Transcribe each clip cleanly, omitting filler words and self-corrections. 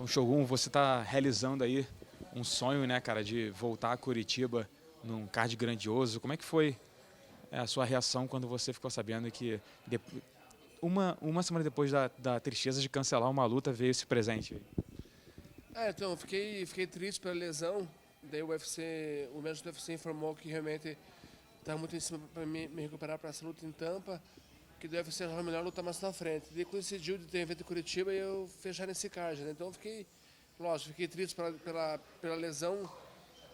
Então, Shogun, você está realizando aí um sonho, né, cara, de voltar a Curitiba num card grandioso. Como é que foi a sua reação quando você ficou sabendo que uma semana depois da tristeza de cancelar uma luta veio esse presente? Então, eu fiquei triste pela lesão. Daí o médico do UFC informou que realmente estava muito em cima para me recuperar para essa luta em Tampa, que do UFC era melhor lutar mais na frente. Daí coincidiu de ter evento em Curitiba e eu fechar nesse card, né? Então, fiquei triste pela lesão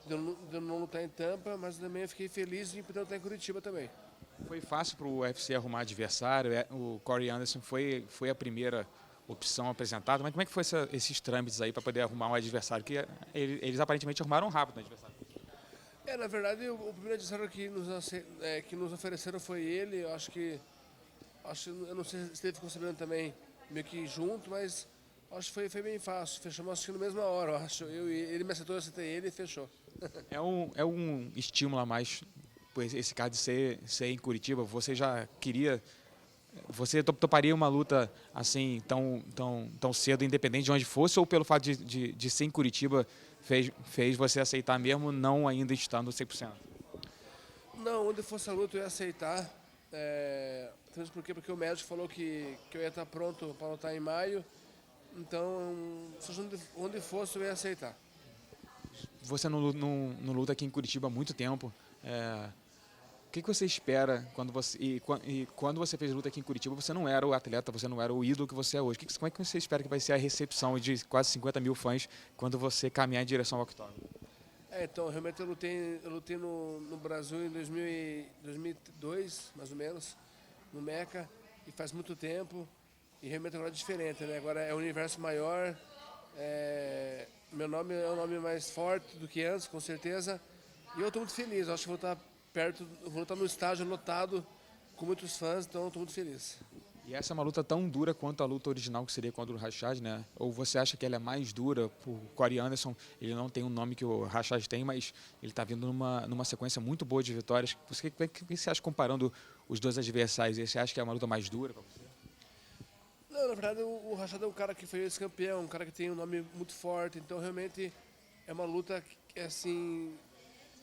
de eu não lutar em Tampa, mas também eu fiquei feliz de poder lutar em Curitiba também. Foi fácil para o UFC arrumar adversário? O Corey Anderson foi a primeira opção apresentada, mas como é que foi esses trâmites aí para poder arrumar um adversário? Que eles aparentemente arrumaram rápido o adversário. Na verdade, o primeiro adversário que nos ofereceram foi ele. Eu não sei se ele ficou sabendo também meio que junto, mas acho que foi bem fácil. Fechamos acho que na mesma hora, eu acho. Ele me aceitou, eu aceitei ele e fechou. É um estímulo a mais, pois esse caso de ser em Curitiba. Você já queria. Você toparia uma luta assim tão cedo, independente de onde fosse, ou pelo fato de ser em Curitiba fez você aceitar mesmo não ainda estando 100%? Não, onde fosse a luta eu ia aceitar. Mesmo porque o médico falou que eu ia estar pronto para lutar em maio. Então, seja onde fosse eu ia aceitar. Você não luta aqui em Curitiba há muito tempo. O que você espera quando você fez luta aqui em Curitiba? Você não era o atleta, você não era o ídolo que você é hoje. Como é que você espera que vai ser a recepção de quase 50 mil fãs quando você caminhar em direção ao octógono? Então, realmente eu lutei no Brasil em 2002, mais ou menos, no Meca, e faz muito tempo, e realmente agora é diferente, né? Agora é um universo maior, meu nome é um nome mais forte do que antes, com certeza, e eu estou muito feliz, eu acho que vou estar no estádio lotado, com muitos fãs, então eu estou muito feliz. E essa é uma luta tão dura quanto a luta original que seria contra o Rashad, né? Ou você acha que ela é mais dura? O Corey Anderson, ele não tem um nome que o Rashad tem, mas ele está vindo numa sequência muito boa de vitórias. O que você acha comparando os dois adversários? Você acha que é uma luta mais dura para você? Não, na verdade o Rashad é um cara que foi ex-campeão, um cara que tem um nome muito forte, então realmente é uma luta que é assim,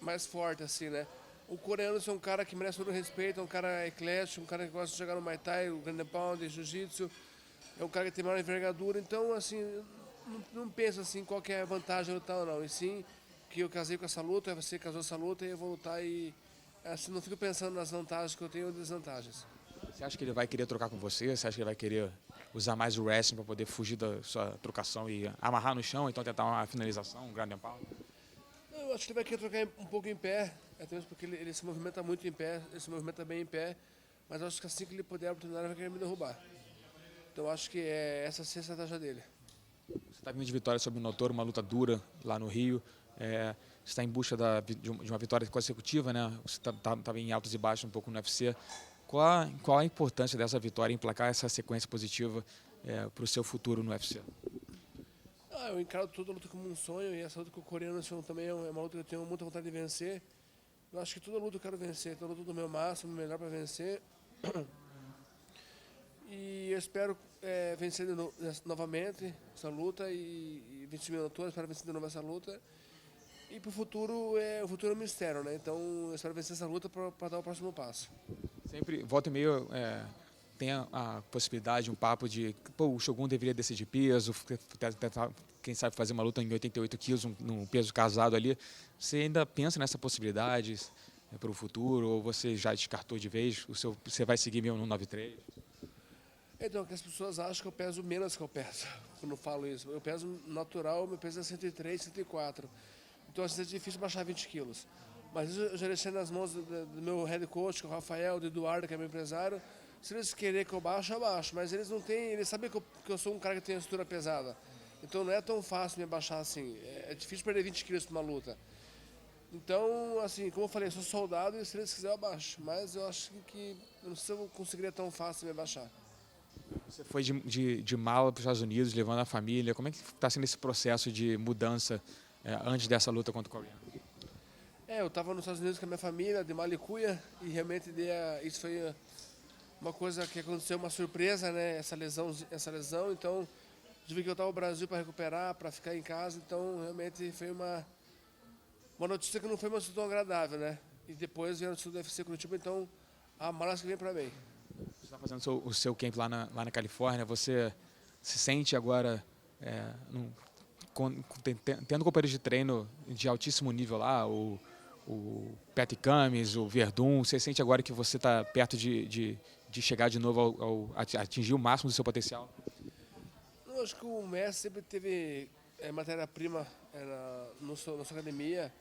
mais forte, assim, né? O coreano é um cara que merece todo o respeito, é um cara eclético, um cara que gosta de jogar no Muay Thai, o Grand Pound, Jiu-Jitsu, é um cara que tem maior envergadura, então, assim, não penso assim qual que é a vantagem lutar ou não, e sim que eu casei com essa luta, você casou essa luta e eu vou lutar e assim, não fico pensando nas vantagens que eu tenho ou desvantagens. Você acha que ele vai querer trocar com você? Você acha que ele vai querer usar mais o wrestling para poder fugir da sua trocação e amarrar no chão, então tentar uma finalização, um Grand Pound? Eu acho que ele vai querer trocar um pouco em pé, até mesmo porque ele se movimenta muito em pé, ele se movimenta bem em pé, mas eu acho que assim que ele puder a oportunidade, ele vai querer me derrubar. Então eu acho que essa sim é a estratégia dele. Você está vindo de vitória sobre o Notor, uma luta dura lá no Rio. Você está em busca de uma vitória consecutiva, né? Você estava em altos e baixos um pouco no UFC. Qual a importância dessa vitória em emplacar essa sequência positiva para o seu futuro no UFC? Eu encaro toda a luta como um sonho e essa luta com o coreano também é uma luta que eu tenho muita vontade de vencer. Eu acho que toda luta eu quero vencer, toda luta do meu máximo, melhor para vencer. E eu espero vencer novamente essa luta e vencer meu autor, espero vencer de novo essa luta. E pro futuro, o futuro é um mistério, né? Então eu espero vencer essa luta para dar o próximo passo. Sempre, volta e meio, tem a possibilidade, um papo de o Shogun deveria descer de peso, tentar, quem sabe fazer uma luta em 88 quilos, num peso casado ali. Você ainda pensa nessa possibilidade para o futuro, ou você já descartou de vez? Você vai seguir mesmo no 93? Então, que as pessoas acham que eu peso menos que eu peso, quando eu falo isso. Eu peso natural, meu peso é 103, 104. Então, assim, é difícil baixar 20 quilos. Mas eu já deixei nas mãos do meu head coach, que é o Rafael, do Eduardo, que é meu empresário. Se eles querem que eu baixo, eu baixo. Mas eles não têm, eles sabem que eu sou um cara que tem a estrutura pesada. Então não é tão fácil me abaixar assim. É difícil perder 20 quilos para uma luta. Então, assim, como eu falei, eu sou soldado e se eles quiserem eu abaixo. Mas eu acho que eu não sei se eu conseguiria tão fácil me abaixar. Você foi de mala para os Estados Unidos, levando a família. Como é que está sendo esse processo de mudança antes dessa luta contra o Koreano? Eu estava nos Estados Unidos com a minha família, de Malicuia, e realmente isso foi uma coisa que aconteceu, uma surpresa, né? Essa lesão, então tive que voltar ao Brasil para recuperar, para ficar em casa, então realmente foi uma notícia que não foi muito tão agradável, né? E depois veio a notícia do UFC Curitiba, então a mala que vem para mim. Você está fazendo o seu camp lá na Califórnia, você se sente agora tendo companheiros de treino de altíssimo nível lá, o Pat Cummins, o Verdun, você sente agora que você está perto de chegar de novo a atingir o máximo do seu potencial? Eu acho que o Messi sempre teve matéria-prima na sua academia,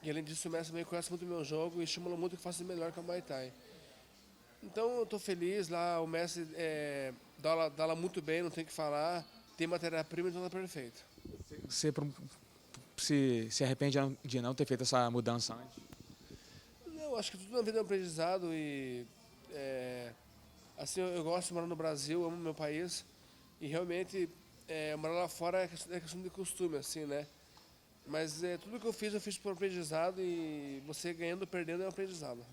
e além disso o Messi também conhece muito o meu jogo e estimula muito que eu faça melhor que o Muay Thai. Então eu estou feliz lá, o Messi dá aula muito bem, não tem o que falar, tem matéria-prima, então está perfeito. Você se arrepende de não ter feito essa mudança antes? Eu acho que tudo na vida é um aprendizado e assim, eu gosto de morar no Brasil, amo meu país e realmente morar lá fora é questão de costume, assim, né? Mas tudo que eu fiz por aprendizado e você ganhando ou perdendo é um aprendizado.